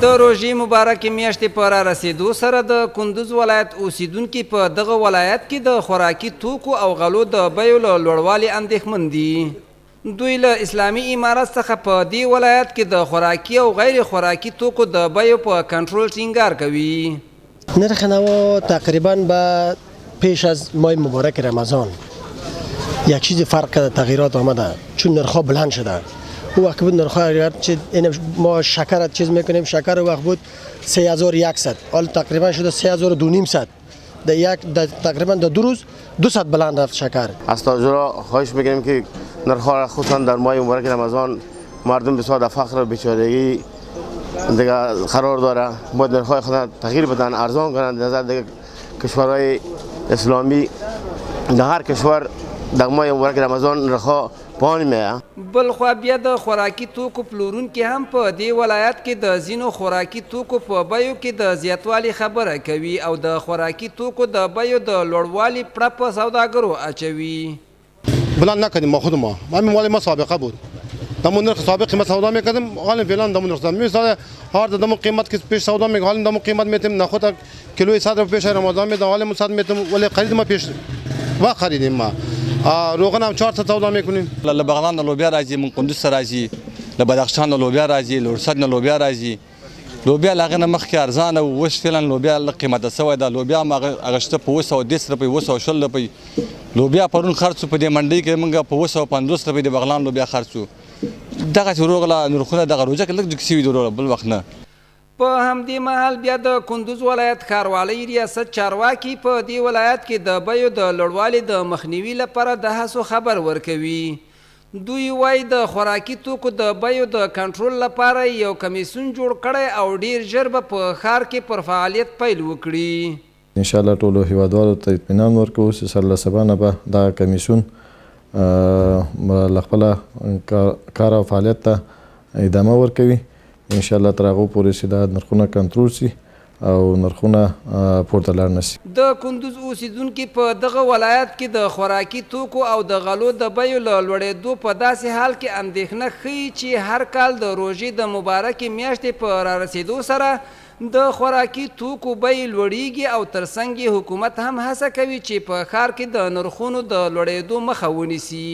د روژې مبارکې میاشتې په را رسېدو سره د کندوز ولایت اوسیدونکي په دغه ولایت کې د خوراکي توکو او غلو د بیو له لوړوالي اندېښمن دي. دوی له اسلامي امارت څخه په دې ولایت کې د خوراکي او غیر خوراکي توکو د بیو په کنټرول ټینګار کوي. نرخ نوا تقریبا به پیش از ماه مبارک رمضان یک چیز فرق تغییرات آمده، چون نرخ‌ها بلند شده. او وقت بود نرخ‌ها ما شکر چیز میکنیم، شکر وقت بود 3100، حالا تقریبا شده 3200. در تقریبا در 2 روز 200 بلند رفت شکر. از تاجرها خواهش میکنیم که نرخ‌ها خصوصا در ماه مبارک رمضان مردم بسیار فقر و بیچارگی دیگه قرار داره، باید نرخ‌های خود تغییر بدن، ارزان کنند. نظر دیگه کشورهای اسلامی در هر کشور در ماه مبارک رمضان نرخ‌ها پایین میه. بلخوا بیا د خوراکي توکو پلورونکي هم په دې ولایت کې د ځینو خوراکي توکو په بیو کې د زیاتوالي خبره کوي او د خوراکي توکو د بیو د لوړوالي پړه په سوداګرو اچوي. بلند نکردیم ما خود ما مال ما سابقه بود، دمون نرخ سابق قیمت سودا میکردیم، حالا فعلا دمون نرخ مثلا هر دمون قیمت که پیش سودا میکنیم، حالا دمون قیمت میتیم نخود کیلوی 100 روپیه پیش رمضان میدم، حالا 100 میتیم ولی خرید ما پیش وقت خریدیم ما روغن هم 400 سودا میکنیم. له بغلان لوبیا راځي، من قندوز راځي، له بدخشان لوبیا راځي، لورسد لوبیا راځي. لوبیا لاغه نه مخکې ارزانه او وش فعلا لوبیا له قیمته سوی ده. لوبیا ما اغشته په 210 روپۍ 220 روپۍ. لوبیا پرون خرڅو په دې منډي کې موږ په 250 روپۍ د بغلان لوبیا خرڅو. دغه روغله نرخونه دغه روزه کې لږ سوي دي بل وخت نه. په همدې مهال بیا د کندوز ولایت ښاروالۍ ریاست چارواکي په دې ولایت کې د بیو د لوړوالي د مخنیوي لپاره د هڅو خبر ورکوي. دوی وایي د خوراکي توکو د بیو د کنټرول لپاره یو کمیسیون جوړ کړی او ډیر ژر به په ښار کې پر فعالیت پیل وکړي. انشاءالله ټولو هیوادوالو ته اطمینان ورکوو چې سر له سبا نه به دغه کمیسیون له خپله کار او فعالیت ته ادامه ورکوي. انشاءالله تر هغو پورې چې دا نرخونه کنټرول شي او نرخونه پورته لاړ نه شي. د کندوز اوسیدونکي په دغه ولایت کې د خوراکي توکو او د غلو د بیو له لوړېدو په داسې حال کې اندېښنه ښیي چې هر کال د روژې د مبارکې میاشتې په را رسېدو سره د خوراکي توکو بیې لوړېږي او ترڅنګ یې حکومت هم هڅه کوي چې په ښار کې د نرخونو د لوړېدو مخه ونیسي.